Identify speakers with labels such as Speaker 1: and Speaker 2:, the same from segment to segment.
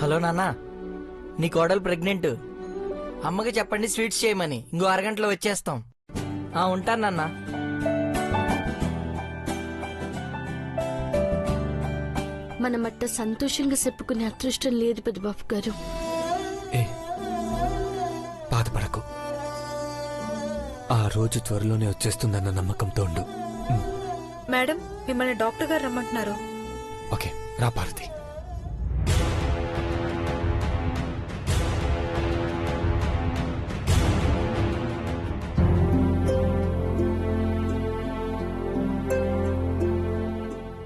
Speaker 1: Hello నాన్న, నీ కోడలు ప్రెగ్నెంట్. అమ్మకి చెప్పండి స్వీట్స్ చేయమని. ఇంకో అరగంటలో వచ్చేస్తాం. ఉంటాను నాన్న.
Speaker 2: మనమట్ట సంతోషంగా చెప్పుకునే అదృష్టం లేదు పెద్దబాబు గారు.
Speaker 3: ఏ బాధపడకు, ఆ రోజు త్వరలోనే వచ్చేస్తుందన్న నమ్మకంతో ఉండు.
Speaker 4: మేడం, మిమ్మల్ని డాక్టర్ గారు రమ్మంటున్నారు.
Speaker 3: ఓకే, రా పార్వతి.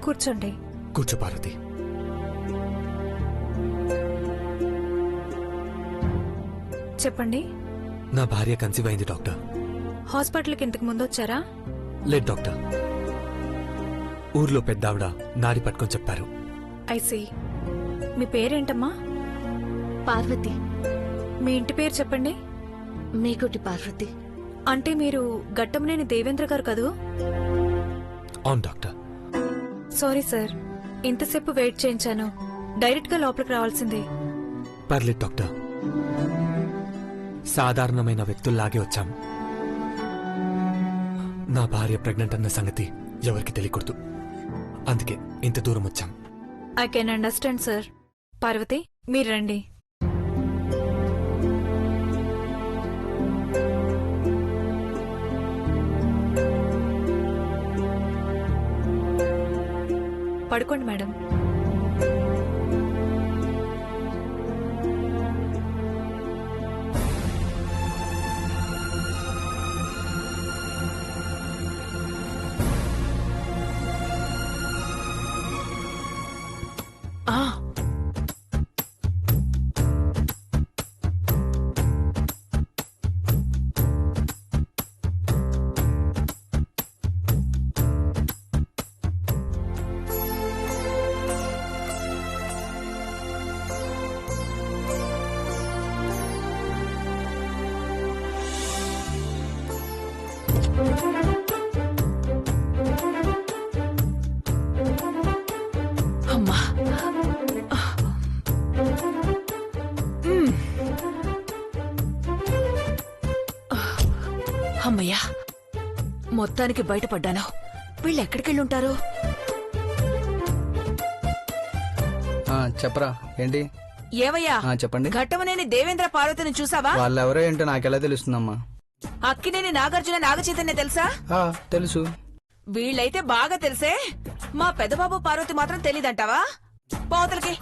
Speaker 4: కూర్చోండి.
Speaker 3: కూర్చో పార్వతి.
Speaker 4: చెప్పండి.
Speaker 3: నా భార్య కన్సీవ్ అయింది డాక్టర్.
Speaker 4: హాస్పిటల్కి ఇంతకు ముందు వచ్చారా?
Speaker 3: లేదు డాక్టర్, ఊర్లో పెద్దావిడ నాడి పట్టుకొని చెప్పారు.
Speaker 4: ఐసీ. మీ పేరేంటమ్మా?
Speaker 2: పార్వతి.
Speaker 4: మీ ఇంటి పేరు చెప్పండి.
Speaker 2: మేకోటి పార్వతి.
Speaker 4: అంటే మీరు గట్టంనేని దేవేంద్ర గారు కదూ?
Speaker 3: అవును డాక్టర్.
Speaker 4: సారీ సార్, ఇంతసేపు వెయిట్ చేయించాను. డైరెక్ట్ గా లోపలికి రావాల్సిందే.
Speaker 3: పర్లేదు డాక్టర్, సాధారణమైన వ్యక్తుల్లాగే వచ్చాం. నా భార్య ప్రెగ్నెంట్ అన్న సంగతి ఎవరికి తెలియకూడదు, అందుకే ఇంత దూరం వచ్చాం.
Speaker 4: I can understand sir. Parvati, మీరు రండి. పడుకోండి మేడం.
Speaker 2: అమ్మా, అమ్మయ్యా, మొత్తానికి బయటపడ్డాను. వీళ్ళు ఎక్కడికెళ్ళుంటారు?
Speaker 5: చెప్పరా ఏంటి?
Speaker 2: ఏవయ్యా,
Speaker 5: చెప్పండి.
Speaker 2: ఘట్టమనేని దేవేంద్ర పార్వతిని చూసావా?
Speaker 5: వాళ్ళెవరో ఏంటో నాకెలా తెలుస్తుందమ్మా?
Speaker 2: అక్కినేని నాగార్జున నాగచైతన్య తెలుసా?
Speaker 5: తెలుసు.
Speaker 2: వీళ్ళైతే బాగా తెలిసే. మా పెద్దబాబు పార్వతి మాత్రం తెలీదంటావా? పోతలకి.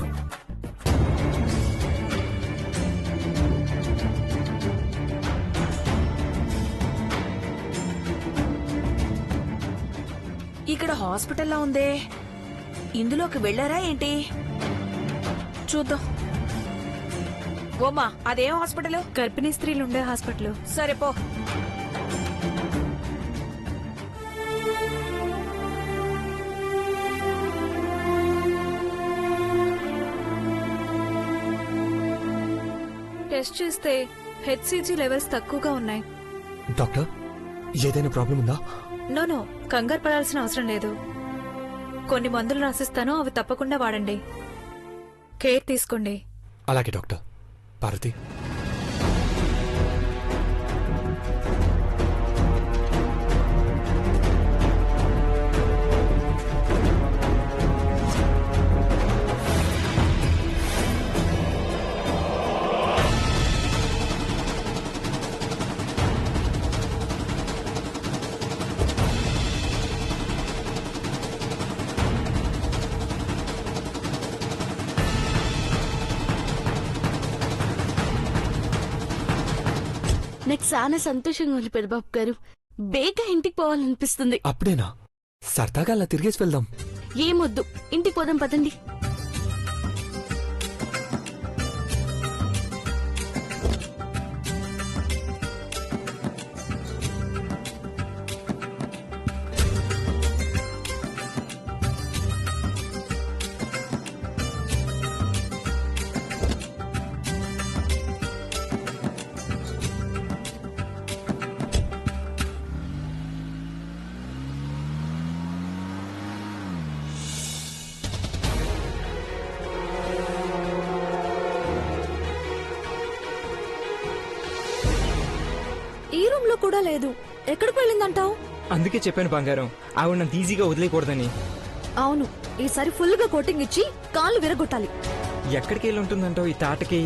Speaker 2: ఇక్కడ హాస్పిటల్లా ఉందే, ఇందులోకి వెళ్లారా ఏంటి? చూద్దాం. ఓమా, అదేం హాస్పిటల్?
Speaker 4: గర్భిణీ స్త్రీలు ఉండే హాస్పిటల్.
Speaker 2: సరే పో.
Speaker 4: టెస్ట్ చేస్తే హెచ్సిజీ లెవెల్స్ తక్కువగా ఉన్నాయి.
Speaker 3: డాక్టర్, ఏదైనా ప్రాబ్లం ఉందా?
Speaker 4: నో, కంగారు పడాల్సిన అవసరం లేదు. కొన్ని మందులు రాసిస్తాను, అవి తప్పకుండా వాడండి. కేర్ తీసుకోండి.
Speaker 3: అలాగే డాక్టర్. పార్వతి,
Speaker 2: నాకు చాలా సంతోషంగా ఉంది పెద్దబాబు గారు. బేగా ఇంటికి పోవాలనిపిస్తుంది.
Speaker 3: అప్పుడేనా? సరదాగా అలా తిరిగేసి వెళ్దాం.
Speaker 2: ఏమొద్దు, ఇంటికి పోదాం పదండి.
Speaker 6: కూడా లేదు. ఎక్కడికి వెళ్ళిందంటావు?
Speaker 7: అందుకే చెప్పాను బంగారం, ఆవిడ నన్ను ఈజీగా వదిలేయకూడదని.
Speaker 6: అవును, ఈసారి ఫుల్ గా కోటింగ్ ఇచ్చి కాళ్ళు విరగొట్టాలి.
Speaker 7: ఎక్కడికి వెళ్ళి ఉంటుందంటావు ఈ తాటకి?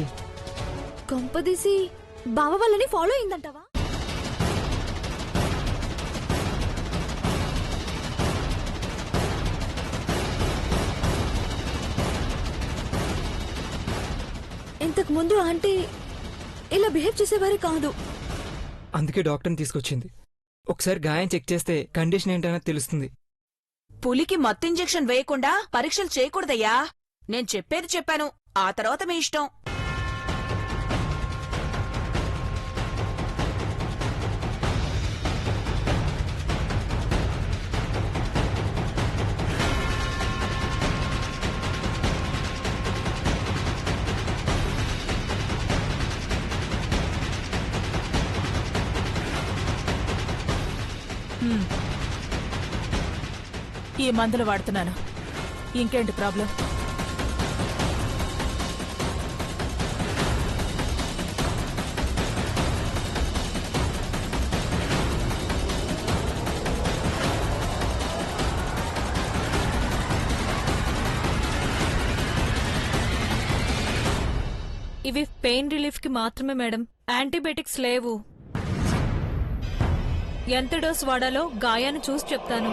Speaker 6: కొంపదీసి బావ వాళ్ళని ఫాలో అయిందంటావా? ఇంతకు ముందు ఆంటీ ఇలా బిహేవ్ చేసేవారే కాదు.
Speaker 7: అందుకే డాక్టర్ని తీసుకొచ్చింది. ఒకసారి గాయం చెక్ చేస్తే కండిషన్ ఏంటన్నది తెలుస్తుంది.
Speaker 2: పులికి మత్తు ఇంజెక్షన్ వేయకుండా పరీక్షలు చేయకూడదయ్యా. నేను చెప్పేది చెప్పాను, ఆ తర్వాత మీ ఇష్టం.
Speaker 8: ఈ మందులు వాడుతున్నాను. ఇంకేంటి ప్రాబ్లం?
Speaker 4: ఇవి పెయిన్ రిలీఫ్ కి మాత్రమే మేడం, యాంటీబయాటిక్స్ లేవు. ఎంత డోస్ వాడాలో గాయాన్ని చూసి చెప్తాను.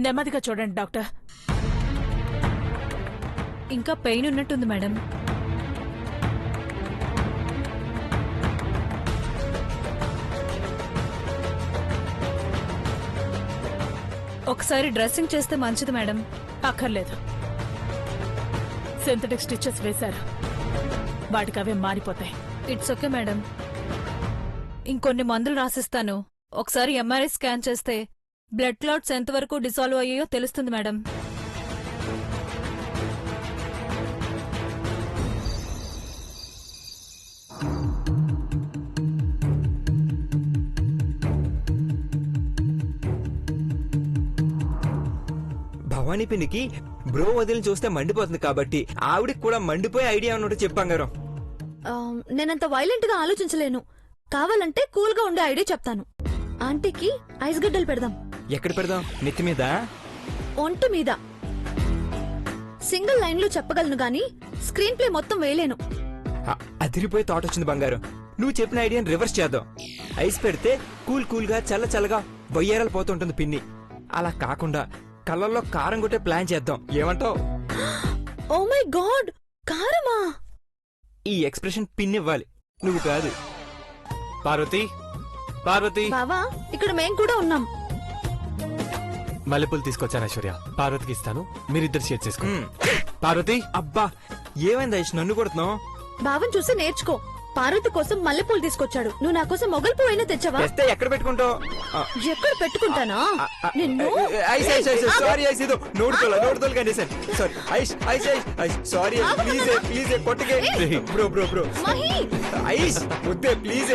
Speaker 8: నెమ్మదిగా చూడండి డాక్టర్.
Speaker 4: ఇంకా పెయిన్ ఉన్నట్టుంది మేడం. ఒకసారి డ్రెస్సింగ్ చేస్తే మంచిది మేడం.
Speaker 8: అక్కర్లేదు, సింథటిక్ స్టిచెస్ వేశారు, వాటికి అవే మారిపోతాయి.
Speaker 4: It's okay madam. ఇంకొన్ని మందులు రాసిస్తాను. ఒకసారి ఎంఆర్ఐ స్కాన్ చేస్తే బ్లడ్ క్లాట్స్ ఎంతవరకు డిసాల్వ్ అయ్యాయో తెలుస్తుంది మేడం.
Speaker 7: భవానీ పిన్నికి బ్రో వదిలిని చూస్తే మండిపోతుంది కాబట్టి ఆవిడకి కూడా మండిపోయే ఐడియా ఉన్నట్టు చెప్పంగారం.
Speaker 6: నేనంత వైలెంట్ గా ఆలోచించలేను. కావాలంటే కూల్ గా ఉండే ఐడియా చెప్తాను. ఆంటీకి ఐస్ గడ్డలు పెడదాం.
Speaker 7: ఎక్కడ పెడదాం? నెత్తి మీద?
Speaker 6: ఒంటి మీద. సింగిల్ లైన్ లో చెప్పగలను గాని స్క్రీన్ ప్లే మొత్తం వేయలేను.
Speaker 7: అదిరిపోయి థాట్ వచ్చింది బంగారం. నువ్వు చెప్పిన ఐడియాని రివర్స్ చేద్దాం. ఐస్ పెడితే కూల్ కూల్ గా చల్ల చల్లగా వయ్యారాలు పోతుంటుంది పిన్ని. అలా కాకుండా కళ్ళల్లో కారం కొట్టే ప్లాన్ చేద్దాం. ఏమంటావు?
Speaker 6: ఓ మై గాడ్, కారమా?
Speaker 7: ఈ ఎక్స్ప్రెషన్ పిన్ ఇవ్వాలి, నువ్వు కాదు. పార్వతి, పార్వతి.
Speaker 6: బావా, ఇక్కడ మేం కూడా ఉన్నాం.
Speaker 3: మల్లెపూలు తీసుకొచ్చాను ఐశ్వర్య, పార్వతికి ఇస్తాను, మీరిద్దరు షేర్ చేసుకో. పార్వతి.
Speaker 7: అబ్బా, ఏమైంది ఐష్ నన్ను కొడుతున్నావు?
Speaker 6: బావని చూసి నేర్చుకో. పార్వతి కోసం మల్లెపూలు తీసుకొచ్చాడు. నువ్వు నా కోసం మొగల్ పువ్వు అయినా తెచ్చావా?
Speaker 7: తెస్తే ఎక్కడ పెట్టుకుంటావు?
Speaker 6: ఎక్కడ పెట్టుకుంటానా నిన్ను?
Speaker 7: సారీ ఐస్, ఇదో నోడుతోలు కానీ sorry Aish Aish Aish Aish sorry please please కొట్టకే బ్రో బ్రో బ్రో ఐష్ వద్దే please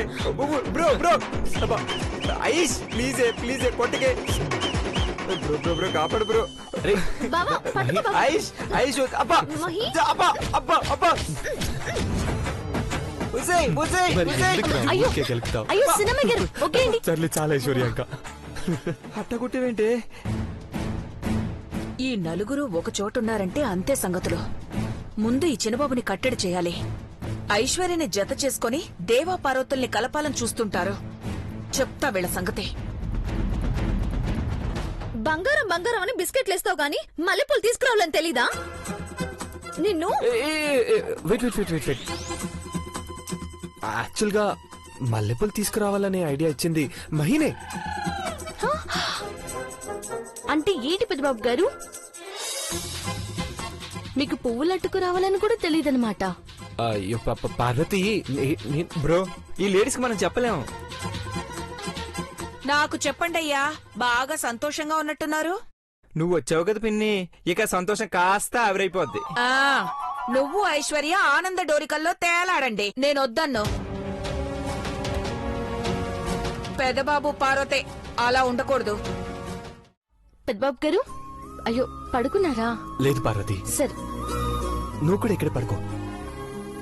Speaker 7: bro bro Aish please please కొట్టకే బ్రో బ్రో బ్రో కాపాడు బ్రో.
Speaker 6: బావా, పట్టుకో బావా.
Speaker 7: ఐష్ ఐష్ అబ్బా అబ్బా అబ్బా అబ్బా
Speaker 6: అయ్యో సినిమా గారు, ఓకే అండి.
Speaker 3: సర్లే చాలా ఐశ్వర్య. ఇంకా
Speaker 7: అట్టగుట్టేవేంటే?
Speaker 2: ఈ నలుగురు ఒక చోటున్నారంటే అంతే సంగతులు. ముందు ఈ చిన్నబాబుని కట్టడి చేయాలి. ఐశ్వర్యని జత చేసుకుని దేవా పార్వతుల్ని కలపాలని చూస్తుంటారు. చెప్తా వీళ్ళ సంగతి.
Speaker 6: బంగారం బంగారం అని బిస్కెట్లు వేస్తావు గాని మల్లెపూలు తీసుకురావాలని తెలీదా నిన్ను?
Speaker 3: Wait wait wait wait wait actual గా మల్లెపూలు తీసుకురావాలనే ఐడియా ఇచ్చింది మహినే.
Speaker 6: అంటే ఏంటి పెద్దబాబు గారు, మీకు పువ్వులు అట్టుకు రావాలని కూడా తెలియదన్నమాట.
Speaker 3: అయ్యో పార్వతి,
Speaker 7: బ్రో ఈ లేడీస్ కి మనం చెప్పలేం.
Speaker 2: నాకు చెప్పండి అయ్యా, బాగా సంతోషంగా ఉన్నట్టున్నారు.
Speaker 7: నువ్వు వచ్చావు కదా పిన్ని, ఇక సంతోషం కాస్త ఆవిరైపోద్ది.
Speaker 2: ఆ నువ్వు ఐశ్వర్య ఆనంద డోరికల్లో తేలాడండి, నేను వద్దన్ను. పెదబాబు పార్వతే అలా ఉండకూడదు.
Speaker 6: పెద్దబాబు గారు, అయ్యో పడుకున్నారా?
Speaker 3: లేదు పార్వతి,
Speaker 6: సరే
Speaker 3: నువ్వు కూడా ఇక్కడ పడుకో.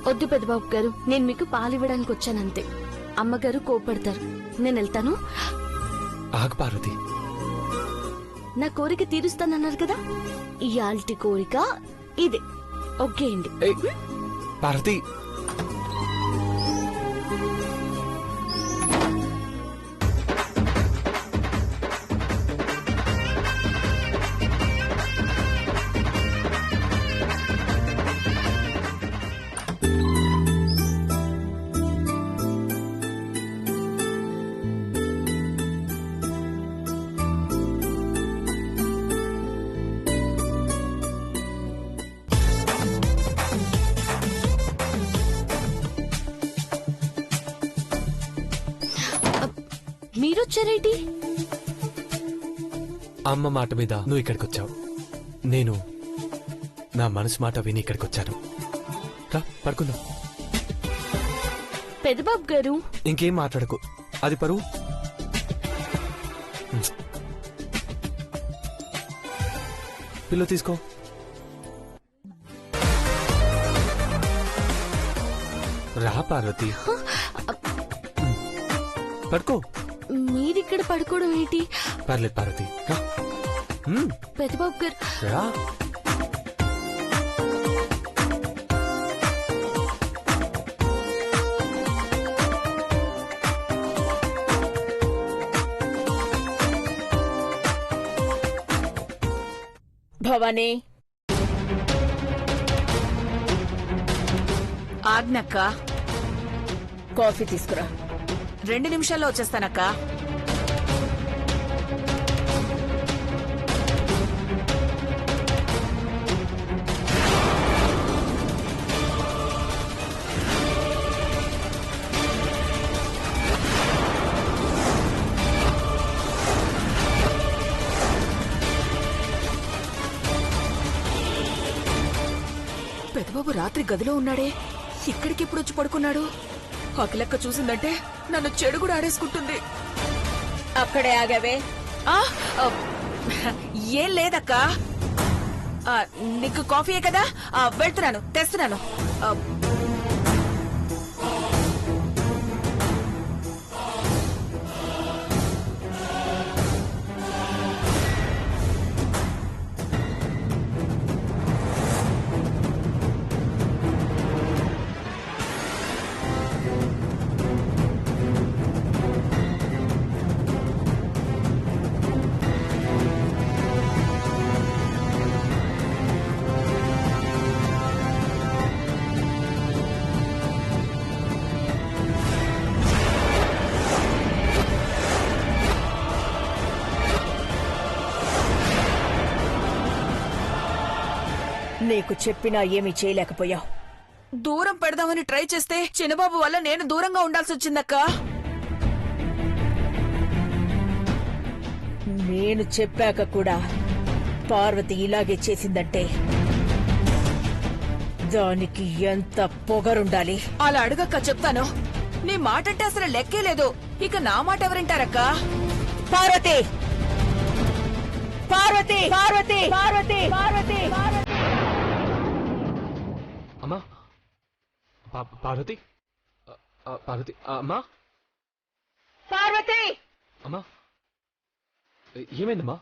Speaker 6: వద్దు పెద్దబాబు గారు, నేను మీకు పాలివ్వడానికి వచ్చానంతే. అమ్మగారు కోపడతారు, నేను వెళ్తాను.
Speaker 3: ఆగు పార్వతి.
Speaker 6: నా కోరిక తీరుస్తానన్నారు కదా, ఇయాల్టి కోరిక ఇదే. ఓకే అండి.
Speaker 3: ఏయ్, పార్వతి.
Speaker 6: మీరొచ్చారేంటి?
Speaker 3: అమ్మ మాట మీద నువ్వు ఇక్కడికి వచ్చావు, నేను నా మనసు మాట విని ఇక్కడికి వచ్చాను. రా పడుకుందాం.
Speaker 6: పెద్దబాబు గారు,
Speaker 3: ఇంకేం మాట్లాడకు, అది పరువు. పిల్లో తీసుకో. రా పార్వతి, పడుకో.
Speaker 6: మీరిక్కడ పడుకోవడం ఏంటి?
Speaker 3: పర్లేదు పార్వతి, రా.
Speaker 6: పెద్దబాబు గారు,
Speaker 3: రా.
Speaker 2: భవానీ. ఆజ్ఞక్క, కాఫీ తీసుకురా. 2 నిమిషాల్లో వచ్చేస్తానక్క. పెద్దబాబు రాత్రి గదిలో ఉన్నాడే, ఇక్కడికి ఎప్పుడు వచ్చి పడుకున్నాడు? అఖిలక్క చూసిందంటే నన్ను చెడు కూడా ఆడేసుకుంటుంది. అక్కడే ఆగావే? ఏం లేదక్క. నీకు కాఫీయే కదా, వెళ్తున్నాను, తెస్తున్నాను. నీకు చెప్పినా ఏమీ చేయలేకపోయావు. దూరం పెడదామని ట్రై చేస్తే చిన్నబాబు వల్ల నేను దూరంగా ఉండాల్సి వచ్చిందక్క. నేను చెప్పాక కూడా పార్వతి ఇలాగే చేసిందంటే దానికి ఎంత పొగరుండాలి. అలా అడగక్క, చెప్తాను. నీ మాటంటే అసలు లెక్కే లేదు, ఇక నా మాట ఎవరింటారక్క? పార్వతి, పార్వతి, పార్వతి, పార్వతి, పార్వతి, పార్వతి.
Speaker 3: అమ్మా, పార్వతి, పార్వతి, అమ్మా,
Speaker 2: పార్వతి,
Speaker 3: అమ్మా, ఏమైందమ్మా?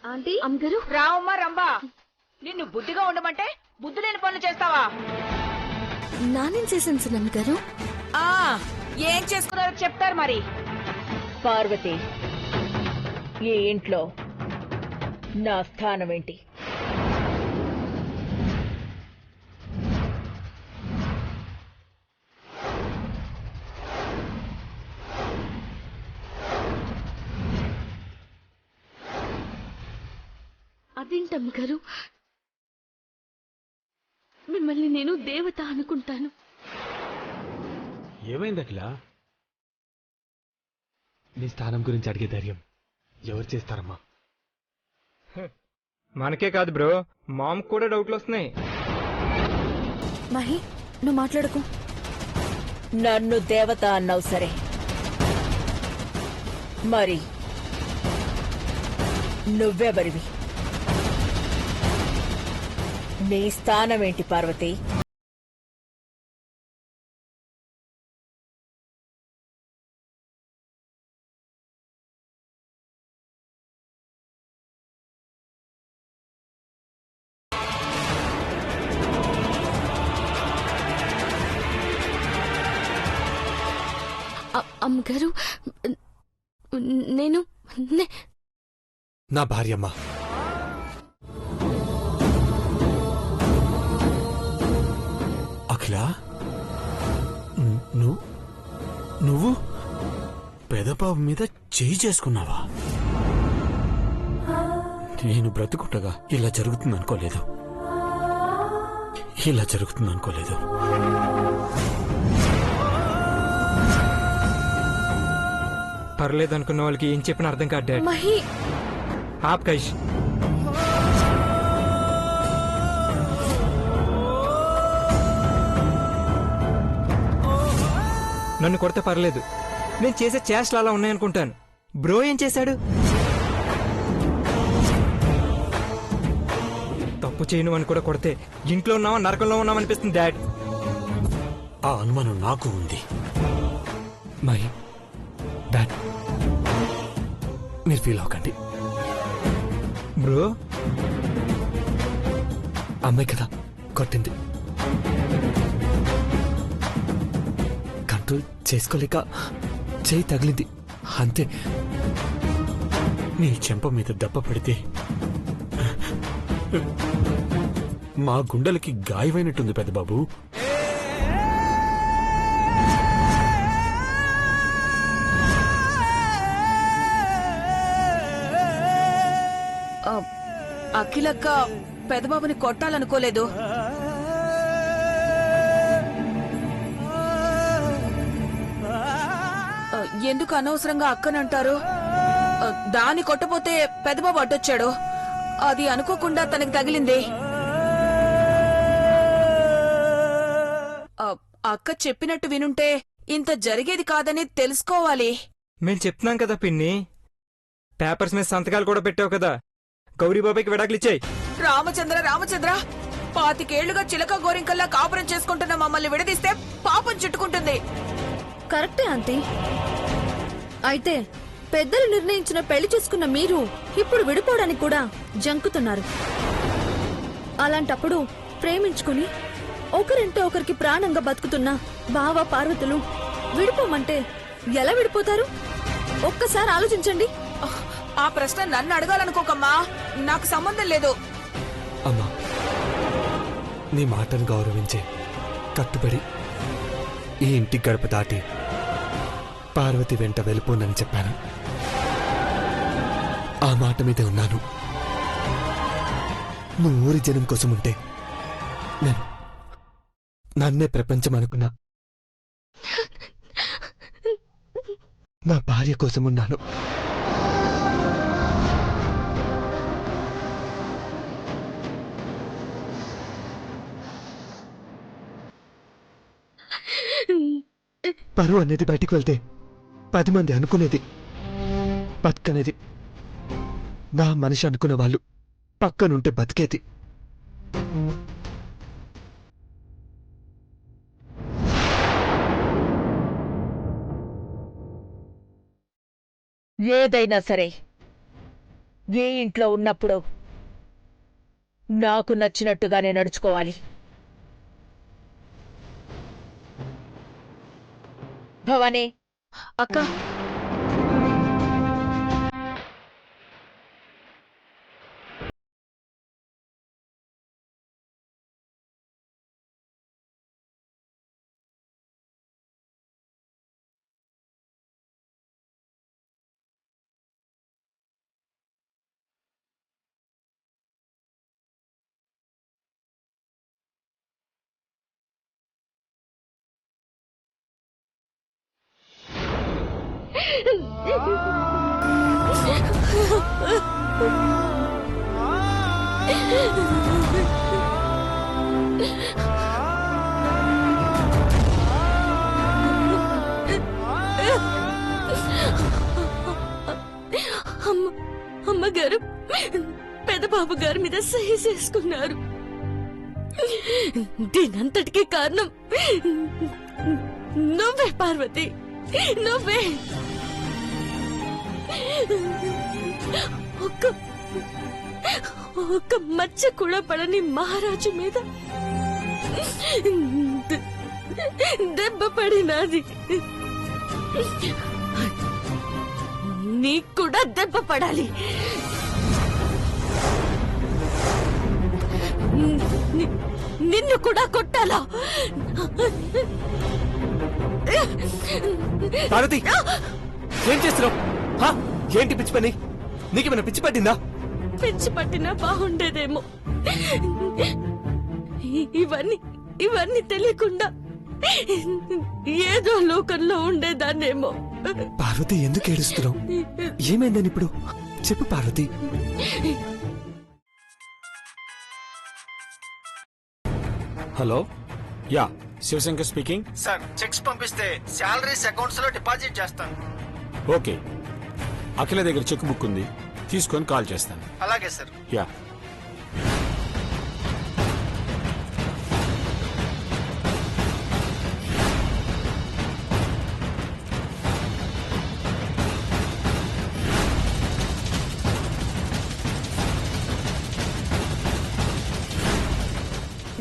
Speaker 6: ఆంటీ, అమ్మగారు.
Speaker 2: రావమ్మా రంబా. నిన్ను బుద్ధిగా ఉండమంటే బుద్ధి లేని పనులు చేస్తావా?
Speaker 6: నానేం చేశాను సార్ అమ్మగారు?
Speaker 2: ఏం చేసుకున్నారో చెప్తారు మరి. పార్వతి, ఈ ఇంట్లో నా స్థానం ఏంటి?
Speaker 6: అదేంటమ్మగారు, మిమ్మల్ని నేను దేవత అనుకుంటాను.
Speaker 3: ఏమైంది అఖిల? నీ స్థానం గురించి అడిగే ధైర్యం ఎవరు చేస్తారమ్మా?
Speaker 7: మనకే కాదు బ్రో, మామ్ కూడా డౌట్లు వస్తున్నాయి.
Speaker 6: మహి, నువ్వు మాట్లాడకు.
Speaker 2: నన్ను దేవత అన్నావు సరే, మరి నువ్వెవరివి? నీ స్థానమేంటి పార్వతి?
Speaker 6: అమ్మగారు, నేను
Speaker 3: నా భార్యమ్మ. అఖిల, నువ్వు పెదబాబు మీద చేయి చేసుకున్నావా? నేను బ్రతుకుండగా ఇలా జరుగుతుంది అనుకోలేదు.
Speaker 7: పర్లేదు అనుకున్న వాళ్ళకి ఏం చెప్పిన అర్థం కాదు డాడ్.
Speaker 6: మహి,
Speaker 7: ఆప్ కైష్. నన్ను కొడితే పర్లేదు, నేను చేసే చేష్టలు అలా ఉన్నాయనుకుంటాను. బ్రో ఏం చేశాడు? తప్పు చేయను అని కూడా కొడితే ఇంట్లో ఉన్నావా నరకంలో ఉన్నామనిపిస్తుంది డాడ్.
Speaker 3: ఆ అనుమానం నాకు ఉంది. మై డాడ్, మీరు ఫీల్ అవ్వకండి.
Speaker 7: బ్రో,
Speaker 3: అమ్మాయి కదా కొట్టింది, కంట్రోల్ చేసుకోలేక చేయి తగిలింది అంతే. నీ చెంప మీద దెబ్బ పడితే మా గుండెలకి గాయమైనట్టుంది పెద్దబాబు.
Speaker 2: అఖిలక్క పెదబాబుని కొట్టాలనుకోలేదు. ఎందుకు అనవసరంగా అక్కనంటారు? దాన్ని కొట్టపోతే పెదబాబు అడ్డొచ్చాడు, అది అనుకోకుండా తనకి తగిలింది. అక్క చెప్పినట్టు వినుంటే ఇంత జరిగేది కాదని తెలుసుకోవాలి.
Speaker 7: మేము చెప్తున్నాం కదా పిన్ని, పేపర్స్ మీద సంతకాలు కూడా పెట్టావు కదా. గౌరీబాబాయ్కి విడాకులిచ్చాయి.
Speaker 2: రామచంద్ర 25 ఏళ్లుగా చిలక గోరింకల్లా కాపురం చేసుకుంటున్న మమ్మల్ని విడదీస్తే పాపం చుట్టుకుంటుంది.
Speaker 6: కరెక్టే ఆంటీ. అయితే పెద్దలు నిర్ణయించిన పెళ్లి చేసుకున్న మీరు ఇప్పుడు విడిపోవడానికి కూడా జంకుతున్నారు. అలాంటప్పుడు ప్రేమించుకుని ఒకరింటే ఒకరికి ప్రాణంగా బతుకుతున్న బావ పార్వతులు విడిపోమంటే ఎలా విడిపోతారు? ఒక్కసారి ఆలోచించండి.
Speaker 2: ఆ ప్రశ్న నన్ను అడగాలనుకోకమ్మా, నాకు సంబంధం లేదు.
Speaker 3: అమ్మా, నీ మాటను గౌరవించే కట్టుబడి ఈ ఇంటి గడప దాటి పార్వతి వెంట వెళ్ళిపోనని చెప్పాను. ఆ మాట మీదే ఉన్నాను. నువ్వు ఊరి జనం కోసం ఉంటే నేను నన్నే ప్రపంచం అనుకున్నా. నా భార్య కోసం ఉన్నాను. పరువు అనేది బయటికి వెళ్తే 10 మంది అనుకునేది బతుకనేది. నా మనిషి అనుకున్న వాళ్ళు పక్కనుంటే బతికేది.
Speaker 2: ఏదైనా సరే ఏ ఇంట్లో ఉన్నప్పుడు నాకు నచ్చినట్టుగానే నడుచుకోవాలి. భవానీ,
Speaker 6: అక్క, అమ్మగారు పెదబాబు గారి మీద సహి చేసుకున్నారు. దీనంతటికీ కారణం నువ్వే పార్వతి, నువ్వే. ఒక్క మచ్చ కూడా పడని మహారాజు మీద దెబ్బ పడినది. నీకు కూడా దెబ్బ పడాలి. నిన్ను కూడా కొట్టాలా?
Speaker 3: పార్వతి ఏం చేస్తున్నావు? ఏంటి పిచ్చి పని? నీకేమైనా పిచ్చి పట్టిందా?
Speaker 6: పిచ్చి పట్టినా బాగుండేదేమో. ఇవన్నీ తెలియకుండా ఏదో లోకంలో ఉండేదాన్నేమో.
Speaker 3: పార్వతి ఎందుకు ఏడుస్తున్నావు? ఏమైందని ఇప్పుడు చెప్పు Parvati.
Speaker 7: Hello, ya Shivashankar speaking.
Speaker 5: Sir checks పంపిస్తే శాలరీస్ అకౌంట్స్ లో డిపాజిట్ చేస్తాను.
Speaker 7: ఓకే, అఖిల దగ్గర చెక్ బుక్ ఉంది, తీసుకొని కాల్ చేస్తాను.
Speaker 5: అలాగే సార్.
Speaker 7: యా.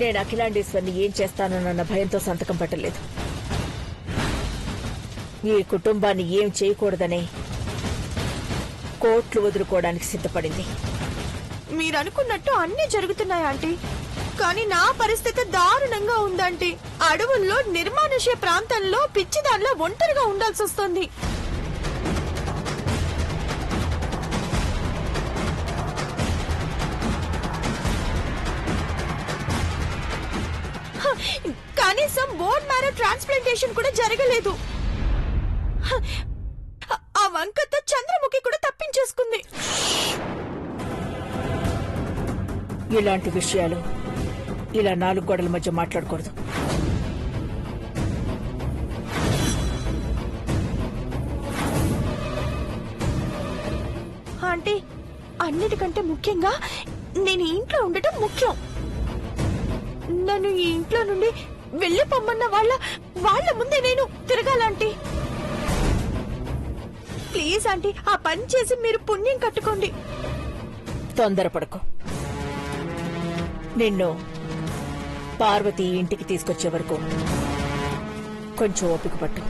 Speaker 2: నేను అఖిలాండేశ్వర్ని ఏం చేస్తానోనన్న భయంతో సంతకం పెట్టలేదు. ఈ కుటుంబాన్ని ఏం చేయకూడదనే కోట్లు వదులుకోవడానికి సిద్ధపడింది.
Speaker 6: మీరనుకున్నట్టు అన్నీ జరుగుతున్నాయి ఆంటీ, కానీ నా పరిస్థితి దారుణంగా ఉందంటీ. అడవుల్లో నిర్మానుష్య ప్రాంతంలో పిచ్చిదానిలో ఒంటరిగా ఉండాల్సి వస్తుంది. కనీసం బోన్ మ్యారో ట్రాన్స్ప్లాంటేషన్ కూడా జరగలేదు. ఆ వంకతో చంద్రముఖి కూడా తప్పించేసుకుంది.
Speaker 2: ఇలాంటి విషయాలు ఇలా 4 గోడల మధ్య మాట్లాడకూడదు.
Speaker 6: ఆంటీ, అన్నిటికంటే ముఖ్యంగా నేను ఈ ఇంట్లో ఉండటం ముఖ్యం. నన్ను ఈ ఇంట్లో నుండి వెళ్ళిపోమ్మన్న వాళ్ళ ముందే నేను తిరగాలంటీ. ప్లీజ్ ఆంటీ, ఆ పని చేసి మీరు పుణ్యం కట్టుకోండి.
Speaker 2: తొందరపడకు. నిన్ను పార్వతి ఇంటికి తీసుకొచ్చే వరకు కొంచెం ఓపిక పట్టు.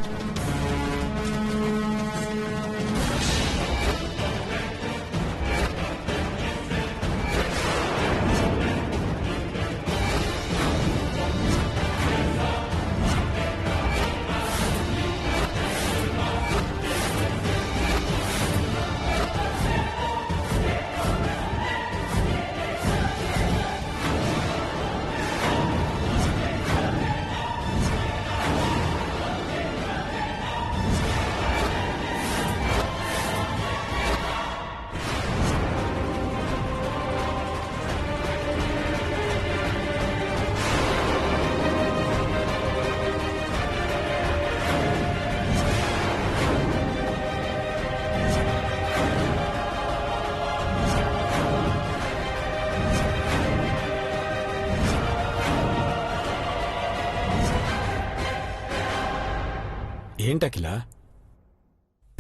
Speaker 7: ఏంటకిల,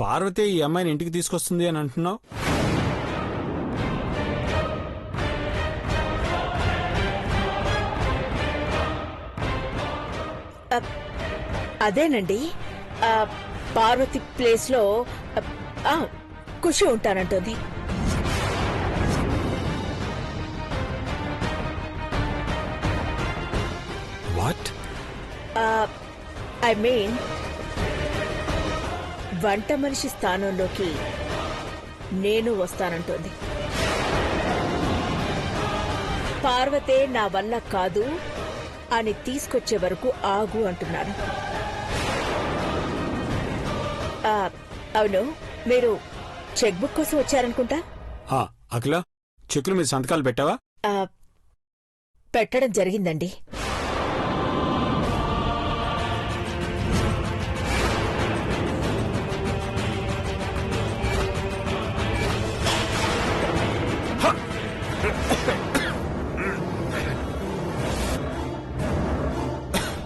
Speaker 7: పార్వతి ఈ అమ్మాయిని ఇంటికి తీసుకొస్తుంది అని అంటున్నావు?
Speaker 2: అదేనండి, పార్వతి ప్లేస్ లో ఖుషి ఉంటానంటుంది.
Speaker 7: వాట్?
Speaker 2: ఐ మీన్, వంట మనిషి స్థానంలోకి నేను వస్తానంటోంది. పార్వతే నా వల్ల కాదు అని తీసుకొచ్చే వరకు ఆగు అంటున్నాను. అవును, మీరు చెక్ బుక్ కోసం వచ్చారనుకుంటా.
Speaker 9: అఖిల, చెక్కుల మీద సంతకాలు పెట్టావా?
Speaker 2: పెట్టడం జరిగిందండి.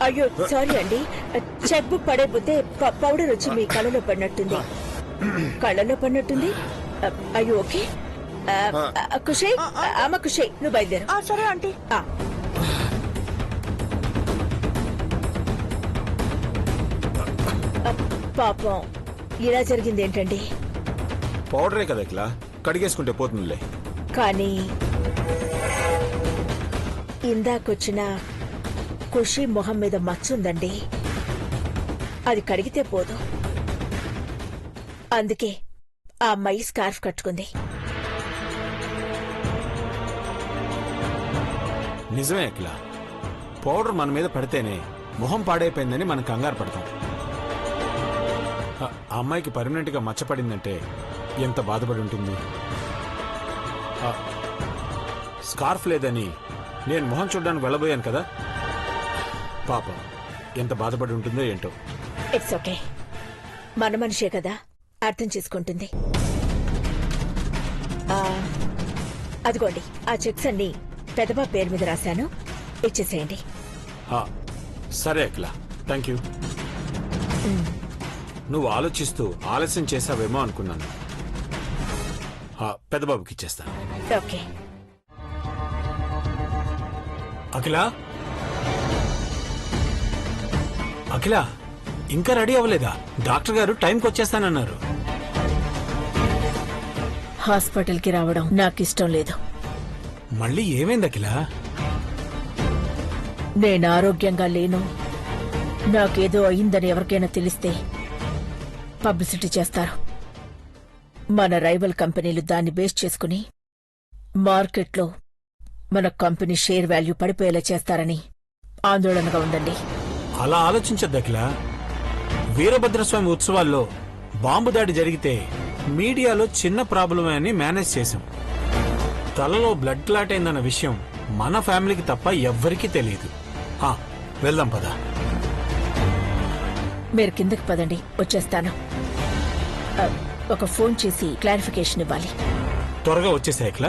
Speaker 2: అయ్యో సారీ అండి, చెక్ బుక్ పడైపోతే పౌడర్ వచ్చి మీ కళ్ళలో పడినట్టుంది. కళ్ళలో పడినట్టుంది. అయ్యో ఓకే. ఖుషి, అమ్మ ఖుషి, నువ్వు బయలుదేరు.
Speaker 6: సరే ఆంటీ.
Speaker 2: పాపం ఇలా జరిగింది ఏంటండి?
Speaker 9: పౌడరే కదా అఖిల, కడిగేసుకుంటే పోతుందిలే.
Speaker 2: కానీ ఇందాకొచ్చిన ఖుషి మొహం మీద మచ్చుందండి, అది కడిగితే పోదు. అందుకే ఆ అమ్మాయి స్కార్ఫ్ కట్టుకుంది.
Speaker 9: నిజమే అఖిల, పౌడర్ మన మీద పడితేనే మొహం పాడైపోయిందని మనం కంగారు పడతాం. ఆ అమ్మాయికి పర్మనెంట్ గా మచ్చపడిందంటే ఎంత బాధపడి ఉంటుంది. స్కార్ఫ్ లేదని నేను మొహం చూడడానికి వెళ్ళబోయాను కదా, పాపం ఎంత బాధపడి ఉంటుందో ఏంటో.
Speaker 2: ఇట్స్ ఓకే, మన మనిషే కదా, అర్థం చేసుకుంటుంది. అదిగోండి, ఆ చెక్స్ అన్ని పెదబా పేరు మీద రాశాను, ఇచ్చేసేయండి.
Speaker 9: సరే అఖిల, థ్యాంక్ యూ. నువ్వు ఆలోచిస్తూ ఆలస్యం చేసావేమో అనుకున్నాను. పెద్దబాబుకి ఇచ్చేస్తాను.
Speaker 2: ఓకే.
Speaker 9: అఖిల, అఖిల, ఇంకా రెడీ అవ్వలేదా? డాక్టర్ గారు టైంకి వచ్చేస్తానన్నారు.
Speaker 2: హాస్పిటల్కి రావడం నాకిష్టం లేదు.
Speaker 9: మళ్ళీ ఏమైంది అఖిల?
Speaker 2: నేను ఆరోగ్యంగా లేను, నాకేదో అయిందని ఎవరికైనా తెలిస్తే పబ్లిసిటీ చేస్తారు. మన రైవల్ కంపెనీలు దాన్ని బేస్ చేసుకుని మార్కెట్లో మన కంపెనీ షేర్ వాల్యూ పడిపోయేలా చేస్తారని ఆందోళనగా ఉందండి.
Speaker 9: అలా ఆలోచించద్దు అఖిల. వీరభద్రస్వామి ఉత్సవాల్లో బాంబు దాడి జరిగితే మీడియాలో చిన్న ప్రాబ్లమే అని మేనేజ్ చేశాం. తలలో బ్లడ్ క్లాట్ అయిందన్న విషయం మన ఫ్యామిలీకి తప్ప ఎవ్వరికీ తెలియదు. వెళ్దాం పదా.
Speaker 2: మీరు కిందకి పదండి, వచ్చేస్తాను. ఒక ఫోన్ చేసి క్లారిఫికేషన్ ఇవ్వాలి.
Speaker 9: త్వరగా వచ్చేసా అఖిల.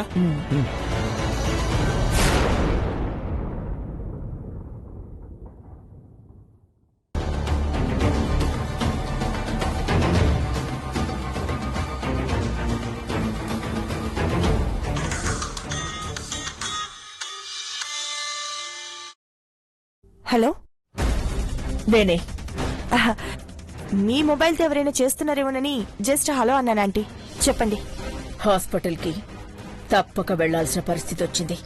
Speaker 6: హలో,
Speaker 2: నేనే.
Speaker 6: మీ మొబైల్తో ఎవరైనా చేస్తున్నారేమోనని జస్ట్ హలో అన్నాను ఆంటీ. చెప్పండి.
Speaker 2: హాస్పిటల్కి తప్పక వెళ్లాల్సిన పరిస్థితి వచ్చింది.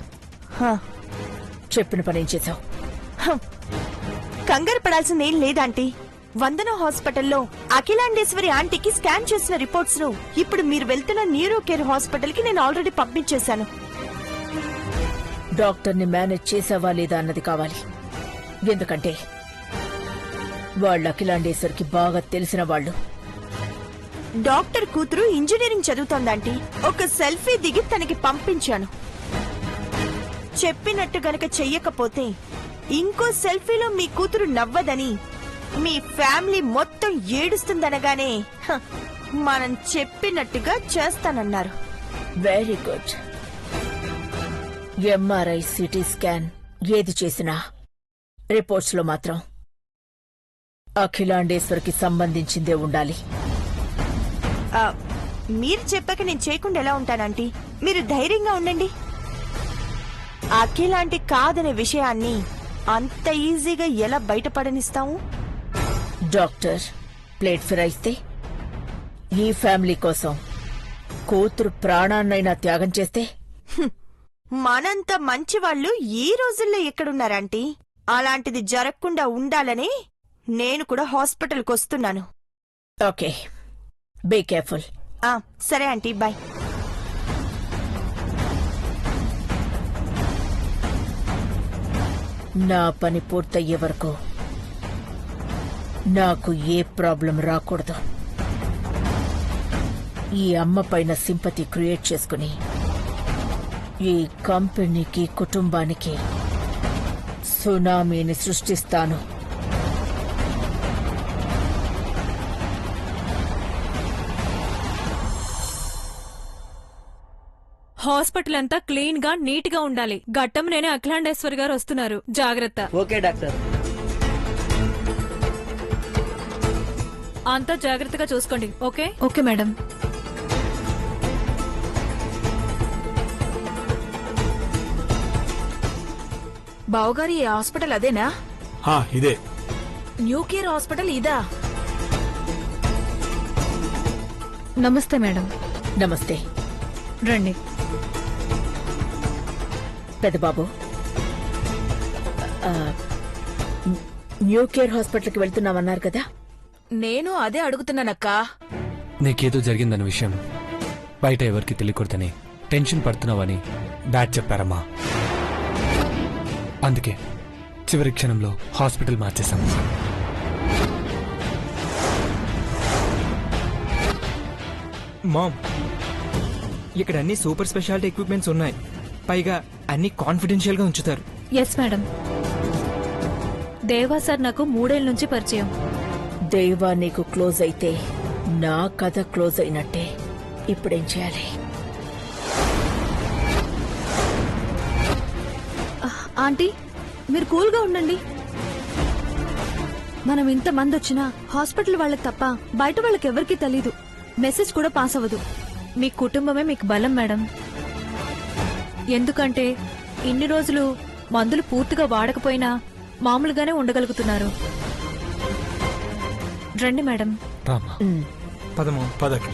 Speaker 2: చెప్పిన పనేం చేశావు?
Speaker 6: కంగారు పడాల్సిందేం లేదాంటీ. వందన హాస్పిటల్లో అఖిలాండేశ్వరి ఆంటీకి స్కాన్ చేసిన రిపోర్ట్స్ ను ఇప్పుడు మీరు వెళ్తున్న న్యూరో కేర్ హాస్పిటల్ కి నేను ఆల్రెడీ పంపించేశాను.
Speaker 2: డాక్టర్ని మేనేజ్ చేసావా లేదా అన్నది కావాలి. ఎందుకంటే వాళ్ళు అఖిలాండేశ్వరికి బాగా తెలిసిన వాళ్ళు.
Speaker 6: డాక్టర్ కూతురు ఇంజనీరింగ్ చదువుతోందంటీ. ఒక సెల్ఫీ దిగి తనకి పంపించాను. చెప్పినట్టు గనక చెయ్యకపోతే ఇంకో సెల్ఫీలో మీ కూతురు నవ్వదని మీ ఫ్యామిలీ మొత్తం ఏడుస్తుందనగానే మనం చెప్పినట్టుగా చేస్తానన్నారు.
Speaker 2: Very good. MRI, CT scan ఏది చేసినా రిపోర్ట్స్ లో మాత్రం అఖిలాండేశ్వరికి సంబంధించిందే ఉండాలి.
Speaker 6: మీరు చెప్పాక నేను చేయకుండా ఎలా ఉంటానంటీ? మీరు ధైర్యంగా ఉండండి. అఖిలాంటి కాదనే విషయాన్ని అంత ఈజీగా ఎలా బయటపడనిస్తాము?
Speaker 2: డాక్టర్ ప్లేట్ ఫిరాయిస్తే ఈ ఫ్యామిలీ కోసం కూతురు ప్రాణాన్నైనా త్యాగం చేస్తే
Speaker 6: మనంత మంచివాళ్లు ఈ రోజుల్లో ఎక్కడున్నారంటీ? అలాంటిది జరగకుండా ఉండాలని నేను కూడా హాస్పిటల్కి వస్తున్నాను.
Speaker 2: Okay, be careful.
Speaker 6: సరే ఆంటీ, బాయ్.
Speaker 2: నా పని పూర్తయ్యే వరకు నాకు ఏ ప్రాబ్లం రాకూడదు. ఈ అమ్మ పైన సింపతి క్రియేట్ చేసుకుని ఈ కంపెనీకి కుటుంబానికి సునామీని సృష్టిస్తాను.
Speaker 4: హాస్పిటల్ అంతా క్లీన్ గా నీట్ గా ఉండాలి. గట్టం నేనే అఖిలాండేశ్వరి గారు వస్తున్నారు, జాగ్రత్త.
Speaker 1: Okay doctor.
Speaker 4: అంతా జాగ్రత్తగా చూసుకోండి. Okay okay madam.
Speaker 6: బావగారి ఈ హాస్పిటల్ అదేనా?
Speaker 9: ఇదే.
Speaker 6: న్యూ కేర్ హాస్పిటల్ ఇదా?
Speaker 4: నమస్తే మేడం.
Speaker 2: నమస్తే.
Speaker 4: రండి.
Speaker 2: పెద్దబాబు, న్యూ కేర్ హాస్పిటల్కి వెళ్తున్నామన్నారు కదా?
Speaker 6: నేను అదే అడుగుతున్నానక్కా.
Speaker 3: నీకేదో జరిగిందన్న విషయం బయట ఎవరికి తెలియకూడదని టెన్షన్ పడుతున్నావని డాడ్ చెప్పారమ్మా. అందుకే చివరి క్షణంలో హాస్పిటల్ మార్చేశాం.
Speaker 7: మామ్, ఇక్కడ అన్ని సూపర్ స్పెషాలిటీ ఎక్విప్మెంట్స్ ఉన్నాయి. పైగా అన్ని కాన్ఫిడెన్షియల్ గా ఉంచుతారు.
Speaker 4: Yes madam. దేవా సార్ నాకు 3 ఏళ్ల నుంచి పరిచయం.
Speaker 2: దేవా నీకు క్లోజ్ అయితే నా కథ క్లోజ్ అయినట్టే. ఇప్పుడేం చేయాలి?
Speaker 6: ఆంటీ, మీరు కూల్ గా ఉండండి. మనం ఇంత మంది వచ్చినా హాస్పిటల్ వాళ్ళకి తప్ప బయట వాళ్ళకి ఎవరికీ తెలీదు. మెసేజ్ కూడా పాస్ అవ్వదు.
Speaker 4: మీ కుటుంబమే మీకు బలం మేడం. ఎందుకంటే ఇన్ని రోజులు మందులు పూర్తిగా వాడకపోయినా మామూలుగానే ఉండగలుగుతున్నారు. రండి మేడం.
Speaker 3: రామా
Speaker 7: పదమా
Speaker 3: పదకి.